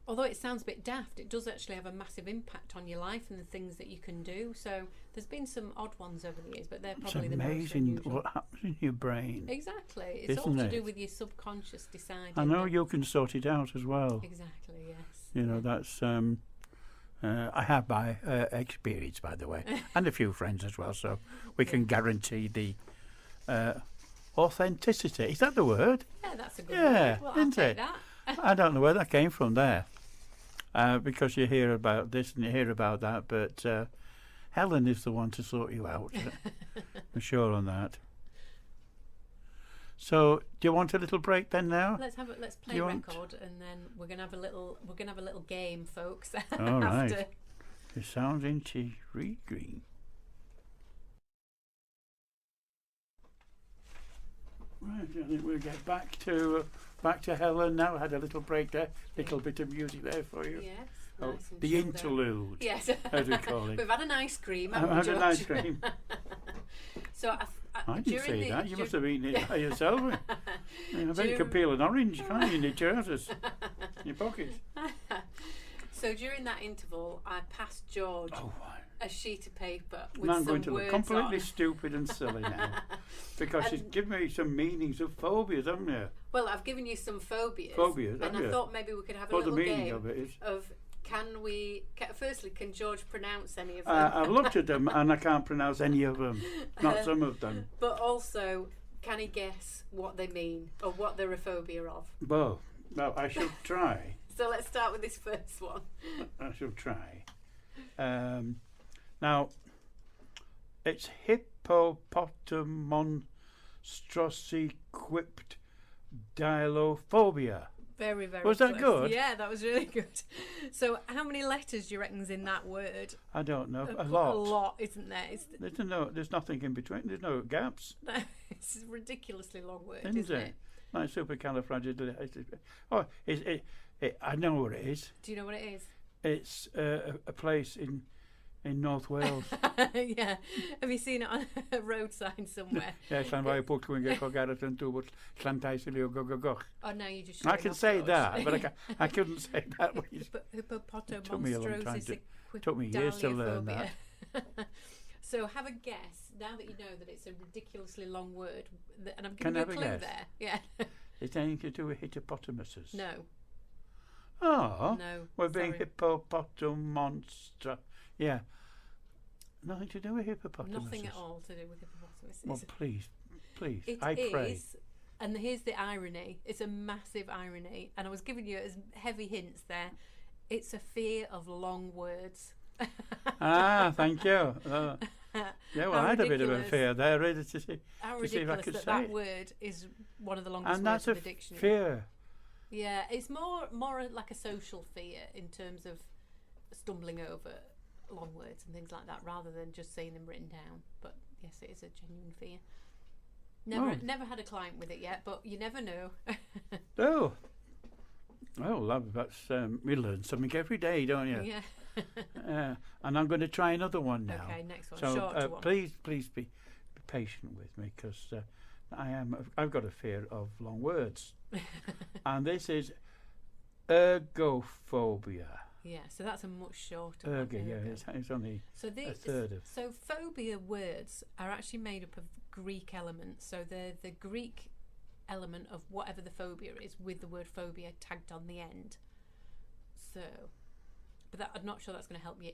although it sounds a bit daft, it does actually have a massive impact on your life and the things that you can do. So there's been some odd ones over the years, but they're probably the most unusual. It's amazing what happens in your brain. Exactly. It's all to do with your subconscious deciding. I know you can sort it out as well. Exactly, yes. You know, that's... I have by experience, by the way, and a few friends as well, so we can guarantee the authenticity. Is that the word? Yeah, that's a good word. Well, I'll take that. I don't know where that came from there, because you hear about this and you hear about that, but Helen is the one to sort you out. I'm sure on that. So, do you want a little break then now? Let's play a record, and then we're gonna have a little game, folks. All right. It sounds intriguing. Right, I think we'll get back to Helen now. I had a little break there, little bit of music there for you. Yes. Oh, Nice the interlude. Yes. How do we call it? We've had an ice cream. I've had an ice cream. So I didn't say that. You must have eaten it by yourself. I bet you can peel an orange, can't you, in your trousers, in your pocket. So during that interval, I passed George a sheet of paper with now I'm some going to look words completely on. stupid and silly now, because you've given me some meanings of phobias, haven't you? Well, I've given you some phobias. And I thought maybe we could have a little the meaning game of it is. Firstly, can George pronounce any of them? I've looked at them and I can't pronounce any of them, not some of them. But also, can he guess what they mean or what they're a phobia of? Well, I shall try. So let's start with this first one. I shall try. Now, it's hippopotamonstrosiquipped dialophobia. Very, very Was that close. good? Yeah, that was really good. So how many letters do you reckon's in that word? I don't know. A lot. A lot, isn't there? There's nothing in between. There's no gaps. No, it's a ridiculously long word, Isn't isn't it? Like supercalifragilistic. Oh, I know what it is. Do you know what it is? It's a place in North Wales. Yeah. Have you seen it on a road sign somewhere? Yeah, Oh, no, you just. I can say that, but I couldn't say that. Took me a long time. Took me years to learn that. So have a guess, now that you know that it's a ridiculously long word, and I'm Can giving I you a have a clue guess? there. Yeah. Is it anything to do with hippopotamuses? No. Oh. No. We're being sorry. hippopotamonstra. Yeah. Nothing to do with hippopotamuses. Nothing at all to do with hippopotamus. Well, please, It I pray. is, and here's the irony. It's a massive irony, and I was giving you as heavy hints there. It's a fear of long words. Thank you. Yeah, well, I had a bit of a fear there, ready to see. How to see if I ridiculous could that say that it. word is one of the longest And words that's in the dictionary. fear. Yeah, it's more like a social fear in terms of stumbling over long words and things like that, rather than just seeing them written down. But yes, it is a genuine fear. Never had a client with it yet, but you never know. Love, that's we learn something every day, don't you? Yeah. And I'm going to try another one now. Okay, next one. So Short one. please be patient with me, because I've got a fear of long words, and this is ergophobia. Yeah, so that's a much shorter Ergo, one. yeah, it's only a third of. So phobia words are actually made up of Greek elements. So they're the Greek element of whatever the phobia is, with the word phobia tagged on the end. So, but I'm not sure that's going to help you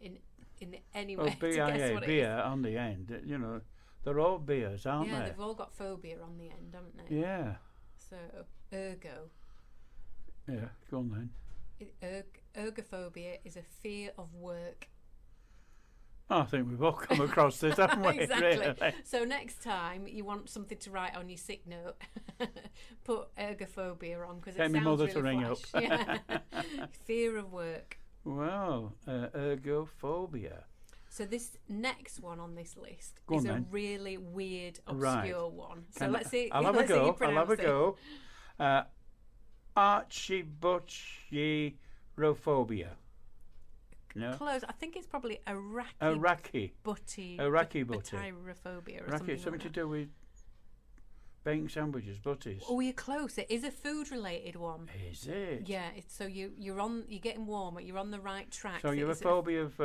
in any way. Oh, to guess what it beer is. on the end. You know, they're all beers, aren't Yeah, they? they've all got phobia on the end, haven't they? Yeah. So ergo. Yeah, go on then. Ergophobia is a fear of work. I think we've all come across this, haven't we? Exactly. Really? So next time you want something to write on your sick note, put ergophobia on because it Get sounds my mother really to ring up. flash. Yeah. Fear of work. Well, ergophobia. So this next one on this list Go is on, a then. really weird, Right. obscure one. So Can- let's see. I'll have a let's see you go. I'll have a pronounce it. go. Archibutcherophobia. No? Close. I think it's probably Iraqi. butty. Iraqi butty. Butyrophobia or Iraqi. something Something like to that. do with bacon sandwiches, butties. Oh, you're close. It is a food-related one. Is it? Yeah. It's, so you're getting warmer. You're on the right track. So you have a phobia of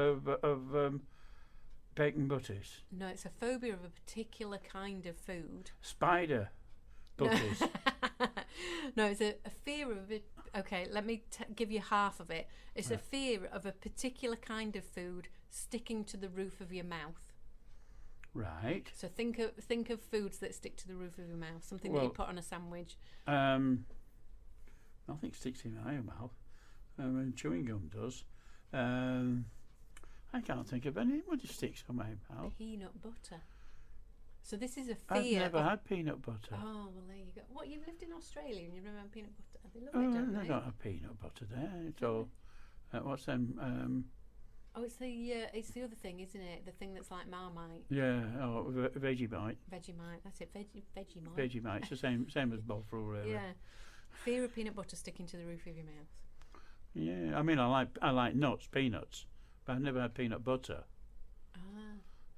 bacon butties? No, it's a phobia of a particular kind of food. Spider butties. No, it's a fear of it. Okay, let me give you half of it. It's a fear of a particular kind of food sticking to the roof of your mouth. Right. So think of foods that stick to the roof of your mouth. Something that Well, you put on a sandwich. Nothing sticks in my mouth. And chewing gum does. I can't think of any. What sticks on my mouth? Peanut butter. So this is a I've fear. never had peanut butter. Oh, well, there you go. What, you've lived in Australia and you've never had peanut butter? They love Oh, it, don't they they? don't have peanut butter there. It's all. What's them? Oh, it's the other thing, isn't it? The thing that's like Marmite. Yeah. Oh, Vegemite. Vegemite. That's it. Vegemite. Vegemite. It's the same as Bovril, really. Yeah. Fear of peanut butter sticking to the roof of your mouth. Yeah. I mean, I like nuts, peanuts, but I've never had peanut butter. Ah.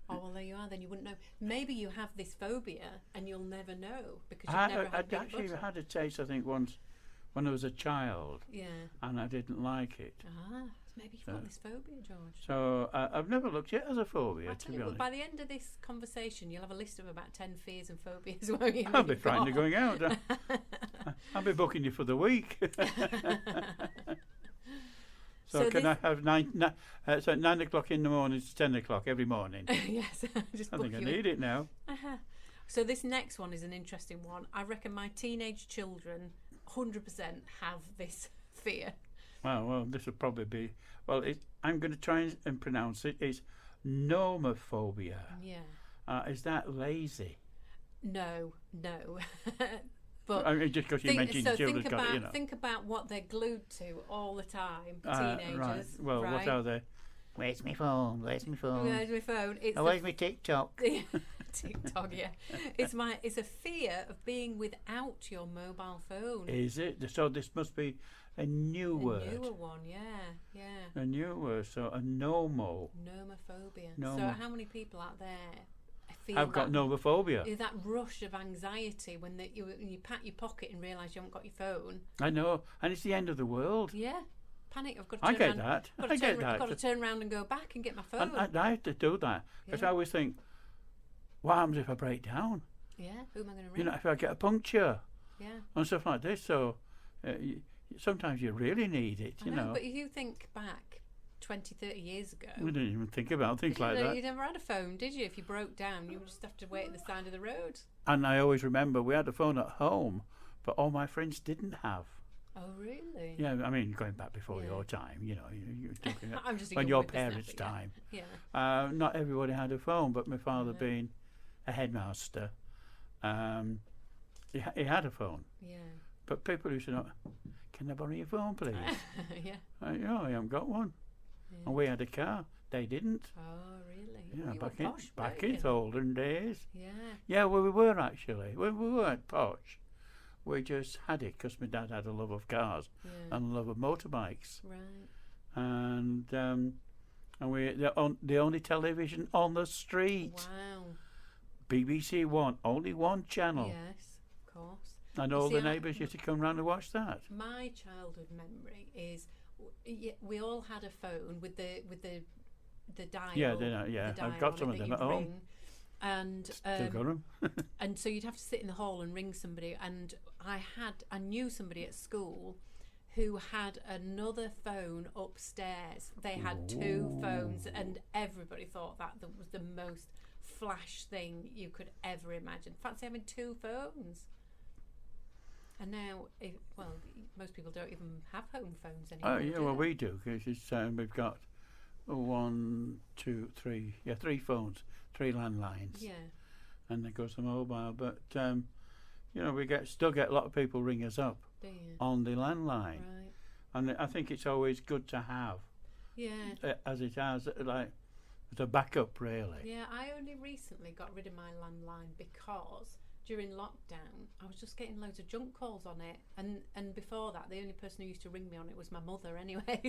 Oh, well, there you are. Then you wouldn't know. Maybe you have this phobia and you'll never know because you've never had I'd peanut actually butter. had a taste, I think, once when I was a child, Yeah. and I didn't like it. Ah. Maybe you've got this phobia, George. So I've never looked at it as a phobia, I to tell be you what, honest. by the end of this conversation, you'll have a list of about 10 fears and phobias. Won't you? I'll be frightened of going out. I'll be booking you for the week. So can I have 9 o'clock in the morning to 10 o'clock every morning? Yes. Just I book think I you need it now. Uh-huh. So this next one is an interesting one. I reckon my teenage children 100% have this fear. Well, this would probably be... Well, I'm going to try and pronounce it. It's nomophobia. Yeah. Is that lazy? No. But I mean, just because you mentioned children got it, you know. think about what they're glued to all the time, teenagers. Right. Well, right? what are they? Where's my phone? Where's my phone? Where's my phone? It's Where's my TikTok? TikTok, yeah. It's a fear of being without your mobile phone. Is it? So this must be a new word. A newer one, yeah. A new word. So a nomophobia. Nomophobia. So how many people out there feel I've got nomophobia. That rush of anxiety when you pat your pocket and realise you haven't got your phone. I know, and it's the end of the world. Yeah. Panic. I've got to I turn get around. that. I've got to turn around and go back and get my phone. And I have to do that because I always think, what happens if I break down? Yeah, who am I going to ring? You know, if I get a puncture. Yeah. And stuff like this. So sometimes you really need it, you know. But if you think back 20, 30 years ago... We didn't even think about things like that. You never had a phone, did you? If you broke down, you would just have to wait at the side of the road. And I always remember we had a phone at home, but all my friends didn't have. Oh, really? Yeah, I mean, going back before your time, you know, you're talking about I'm just when your parents' time. Yeah. Not everybody had a phone, but my father being a headmaster, he had a phone. Yeah. But people used to know, can I borrow your phone, please? Yeah. I haven't got one. Yeah. And we had a car. They didn't. Oh, really? Yeah, You back were in posh, back weren't in you? olden days. Yeah. Yeah, well, we were actually. We weren't posh. We just had it because my dad had a love of cars and a love of motorbikes. Right. And we the only television on the street. Wow. BBC One, only one channel. Yes, of course. And all the neighbours used to come round and watch that. My childhood memory is we all had a phone with the dial. Yeah, the dial I've got on some it of that them you'd at home. ring. And Still got them. and so you'd have to sit in the hall and ring somebody. And I knew somebody at school who had another phone upstairs. They had two phones, and everybody thought that was the most flash thing you could ever imagine. Fancy having two phones. And now, most people don't even have home phones anymore. Oh yeah, well we do because we've got 1, 2, 3. Yeah, 3 phones, 3 landlines. Yeah. And there goes the mobile. But we still get a lot of people ring us up Do you? on the landline, Right. and I think it's always good to have, Yeah. as it has like as a backup, really. Yeah, I only recently got rid of my landline because during lockdown I was just getting loads of junk calls on it, and before that the only person who used to ring me on it was my mother anyway.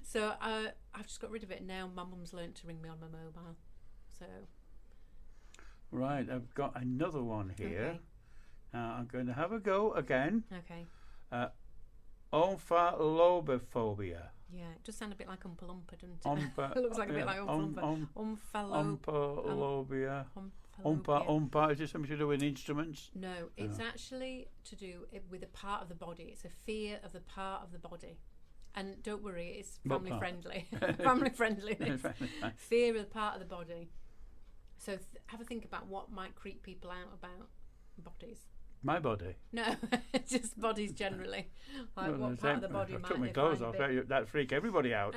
So I've just got rid of it, and now my mum's learnt to ring me on my mobile. So Right, I've got another one here. okay. I'm going to have a go again. Okay. Omphalobophobia. Yeah, it does sound a bit like Oompa Loompa, doesn't it? It looks like a bit like Oompa Loompa. Omphalobophobia. Is it something to do with instruments? No, it's actually to do with a part of the body. It's a fear of the part of the body. And don't worry, it's family friendly. Family friendly. Fear of the part of the body. So have a think about what might creep people out about bodies. My body. No, just bodies generally. Like what part of the body might took my they clothes find off. That'd freak everybody out.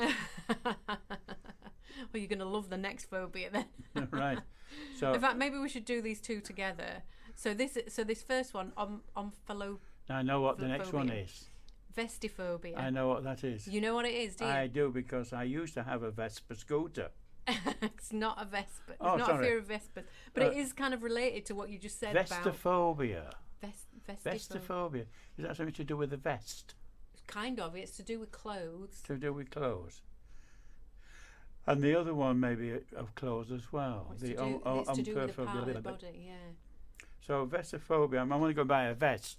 Well, you're going to love the next phobia then. Right. So in fact, maybe we should do these two together. So this first one, omphalophobia. I know what the next one is. Vestiphobia. I know what that is. You know what it is, do you? I do, because I used to have a Vespa scooter. It's not a Vespa. It's Oh, not sorry. a fear of Vespas. But it is kind of related to what you just said about Vestiphobia. Vestiphobia. Vestiphobia. Is that something to do with the vest? Kind of. It's to do with clothes. To do with clothes. And the other one maybe of clothes as well. It's to do with the part of the body, yeah. So vestiphobia, I'm only going to buy a vest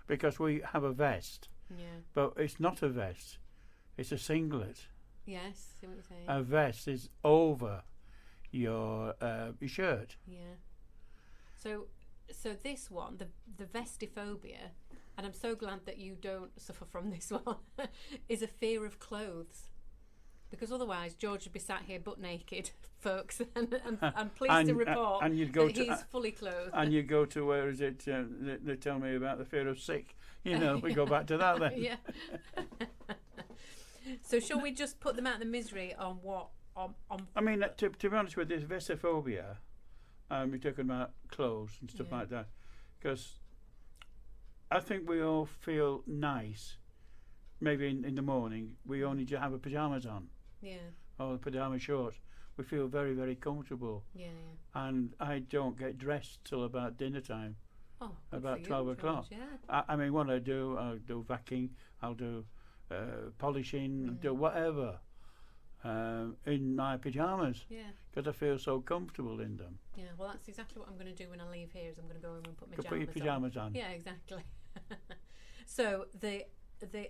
because we have a vest. Yeah. But it's not a vest. It's a singlet. Yes, see what you're saying. A vest is over your shirt. Yeah. So this one, the vestiphobia, and I'm so glad that you don't suffer from this one, is a fear of clothes. Because otherwise George would be sat here butt naked, folks, and I'm pleased to report and you'd go that he's fully clothed. And you go to, where is it, they tell me about the fear of sick. We go back to that then. Yeah. So shall we just put them out of the misery on what? I mean, to be honest with this vestiphobia, we're talking about clothes and stuff like that, because I think we all feel nice. Maybe in the morning we only just have our pyjamas on. Yeah. Or pyjama shorts. We feel very, very comfortable. Yeah. And I don't get dressed till about dinner time. Oh, about 12 o'clock. Yeah. I mean, what I'll do vacuuming, I'll do polishing, I'll do whatever in my pyjamas. Yeah. Because I feel so comfortable in them. Yeah. Well, that's exactly what I'm going to do when I leave here. Is I'm going to go home and put my Put your pyjamas on. Yeah, exactly. So the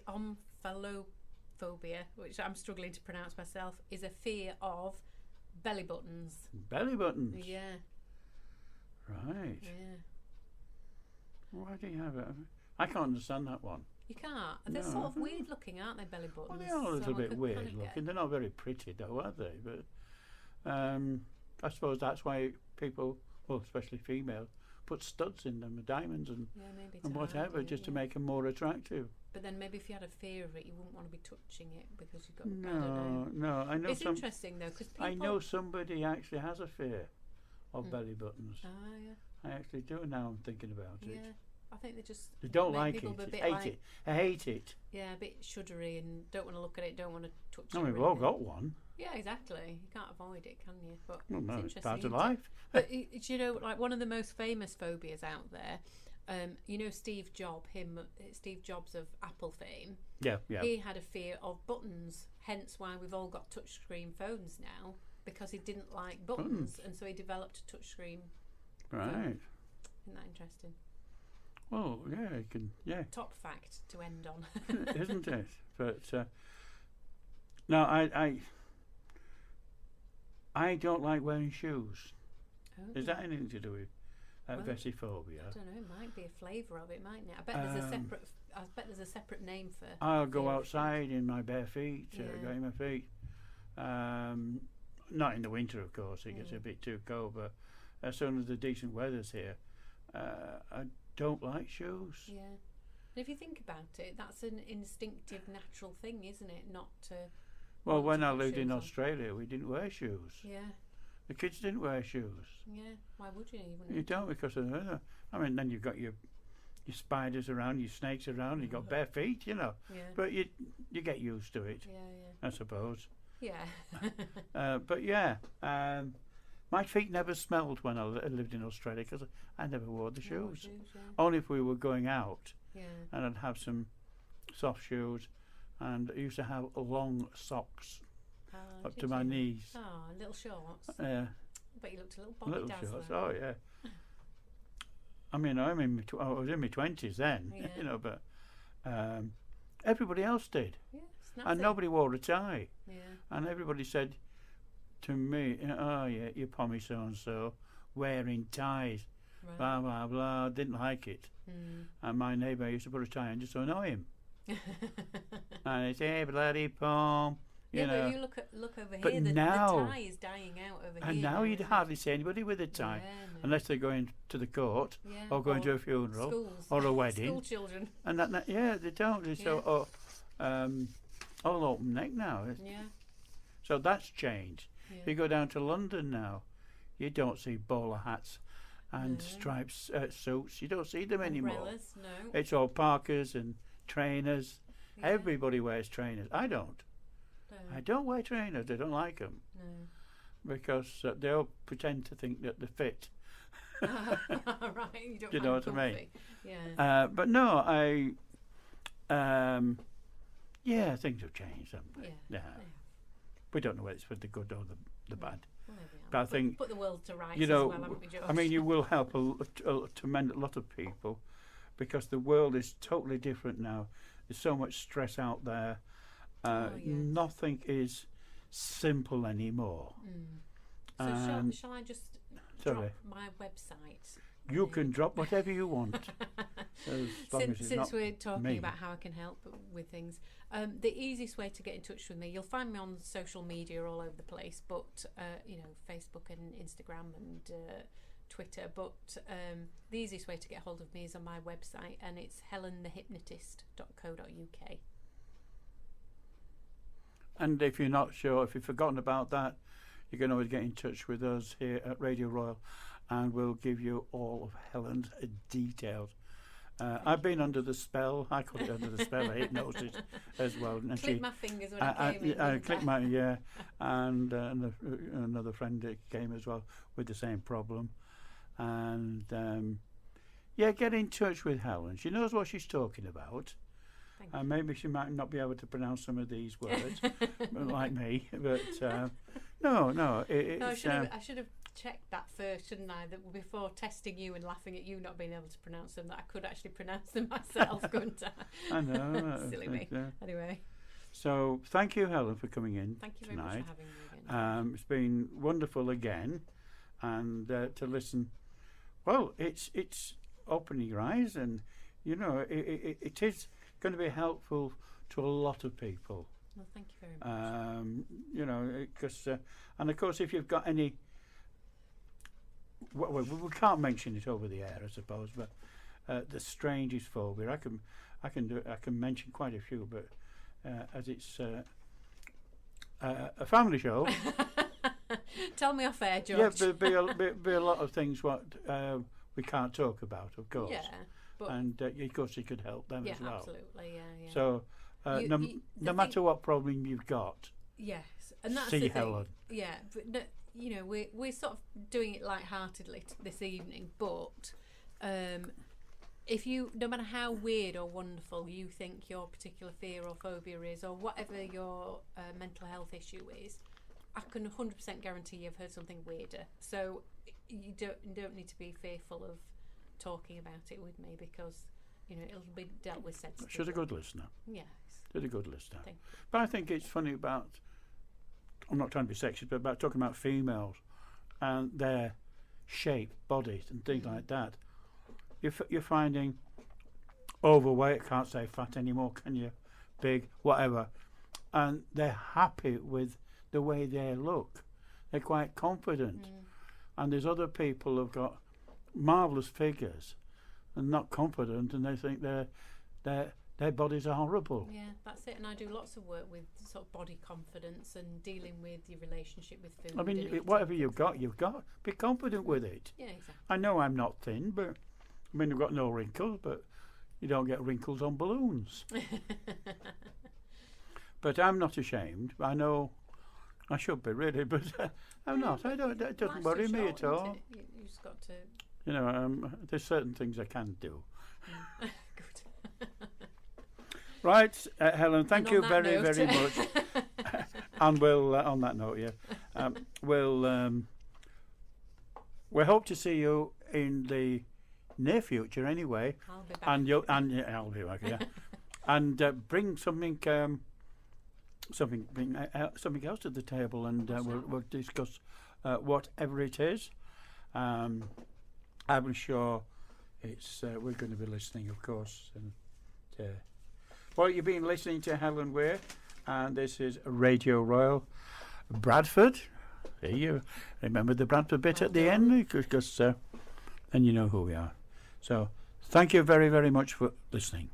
omphalophobia, which I'm struggling to pronounce myself, is a fear of belly buttons. Belly buttons. Yeah. Right. Yeah. Why do you have it? I can't understand that one. You can't. They're sort of weird looking, aren't they, belly buttons? Well, they are a little bit weird kind of looking. They're not very pretty, though, are they? But I suppose that's why people, well, especially females, put studs in them, diamonds and whatever, just to make them more attractive. But then maybe if you had a fear of it, you wouldn't want to be touching it because you've got. I don't know. I know. It's interesting though, because I know somebody actually has a fear of belly buttons. Ah, yeah. I actually do now. I'm thinking about it. Yeah, I think they don't like it. I hate it. Yeah, a bit shuddery and don't want to look at it. Don't want to touch it. I mean, we've all got one. Yeah, exactly. You can't avoid it, can you? But no, it's part of life. But you know, like one of the most famous phobias out there. You know Steve Jobs of Apple fame. Yeah. He had a fear of buttons, hence why we've all got touchscreen phones now, because he didn't like buttons, and so he developed a touchscreen. Right. Phone. Isn't that interesting? Well, yeah, you can. Yeah. Top fact to end on, isn't it? But no, I don't like wearing shoes. Oh. Is that anything to do with vestiphobia? I don't know. It might be a flavour of it, mightn't it? I bet there's a separate name for. I'll go outside in my bare feet, go in my feet. Not in the winter, of course. It gets a bit too cold. But as soon as the decent weather's here, I don't like shoes. Yeah. And if you think about it, that's an instinctive, natural thing, isn't it? Not to Well, when I lived in Australia, we didn't wear shoes. Yeah. The kids didn't wear shoes. Yeah. Why would you even? You don't, because I mean, then you've got your spiders around, your snakes around, you've got bare feet, you know. Yeah. But you get used to it. Yeah. I suppose. Yeah. But yeah, my feet never smelled when I lived in Australia because I never wore the shoes. Only if we were going out. Yeah. And I'd have some soft shoes, and I used to have long socks up to my knees. Oh, little shorts. Yeah. But you looked a little body dazzler. Shorts. Oh yeah. I mean, I was in my 20s then, Yeah. you know, but everybody else did, Yeah, and nobody wore a tie. Yeah. And everybody said to me, "Oh yeah, you're Pommy so and so wearing ties." Right. Blah blah blah. Didn't like it. And my neighbour used to put a tie on just to annoy him. And he'd say, "Hey, bloody Pom." You know. But if you look over But here, the now, tie is dying out over here. and now you'd hardly see anybody with a tie, unless they're going to the court or going to a funeral schools. or a wedding. School children. And yeah, they don't. They so all open neck now. Yeah. So that's changed. Yeah. If you go down to London now, you don't see bowler hats and striped suits. You don't see them anymore. Umbrellas, no. It's all parkers and trainers. Yeah. Everybody wears trainers. I don't. No. I don't wear trainers. I don't like them. No. Because they all pretend to think that they fit. Right, you don't You know what I mean? Yeah. But no, things have changed, haven't they? Yeah. We don't know whether it's for the good or the bad. Well, But I think, put the world to rights you know, as well, haven't we, George? I mean, you will help a tremendous lot of people, because the world is totally different now. There's so much stress out there. Nothing is simple anymore. So shall I just drop my website? You can drop whatever you want. Since we're talking about how I can help with things, the easiest way to get in touch with me, you'll find me on social media all over the place, but Facebook and Instagram and Twitter. But the easiest way to get hold of me is on my website, and it's helenthehypnotist.co.uk. And if you're not sure, if you've forgotten about that, you can always get in touch with us here at Radio Royal, and we'll give you all of Helen's details. I've been under the spell. I call it under the spell of hypnosis as well. And clicked my fingers when I came in. I clicked my and another friend came as well with the same problem. And get in touch with Helen. She knows what she's talking about. And maybe she might not be able to pronounce some of these words, like me. But no. I should have checked that first, shouldn't I? That before testing you and laughing at you not being able to pronounce them, that I could actually pronounce them myself, couldn't I? I know. Silly me. Anyway. So thank you, Helen, for coming in Thank you tonight. very much for having me again. It's been wonderful again, and to listen. Well, it's opening your eyes, and it is going to be helpful to a lot of people. Well, thank you very much. Because and of course, if you've got any, we can't mention it over the air, I suppose, but the strangest phobia, I can mention quite a few, but as it's a family show. Tell me off air, George. Yeah, there'll be a lot of things what we can't talk about, of course. Yeah. And of course, you could help them as well. Yeah, absolutely. Yeah. So, no matter what problem you've got, yes, and that's see the Helen. Thing. Yeah, but we're sort of doing it lightheartedly this evening. But if no matter how weird or wonderful you think your particular fear or phobia is, or whatever your mental health issue is, I can 100% guarantee you've heard something weirder. So you don't need to be fearful of talking about it with me, because it'll be dealt with sensitively. She's a good listener. Yes. She's a good listener. Thank you. But I think it's funny about, I'm not trying to be sexist, but about talking about females and their shape, bodies and things like that. You're finding overweight, can't say fat anymore, can you? Big, whatever. And they're happy with the way they look. They're quite confident. And there's other people who've got marvellous figures and not confident, and they think they're their bodies are horrible. Yeah, that's it. And I do lots of work with sort of body confidence and dealing with your relationship with food. I mean, whatever you've got. Be confident with it. Yeah, exactly. I know I'm not thin, but I mean, I've got no wrinkles, but you don't get wrinkles on balloons. But I'm not ashamed. I know I should be really, but I'm not. I don't. It doesn't worry me at all. You just got to. You know, there's certain things I can do. Good. Right, Helen. Thank you very, note. very much. And we'll, on that note, yeah, we'll hope to see you in the near future, anyway. I'll be back. And I'll be back, yeah. And bring something. Bring something else to the table, and we'll discuss whatever it is. I'm sure it's we're going to be listening, of course. And well, you've been listening to Helen Weir, and this is Radio Royal Bradford. There you remember the Bradford bit at the end, because then you know who we are. So thank you very, very much for listening.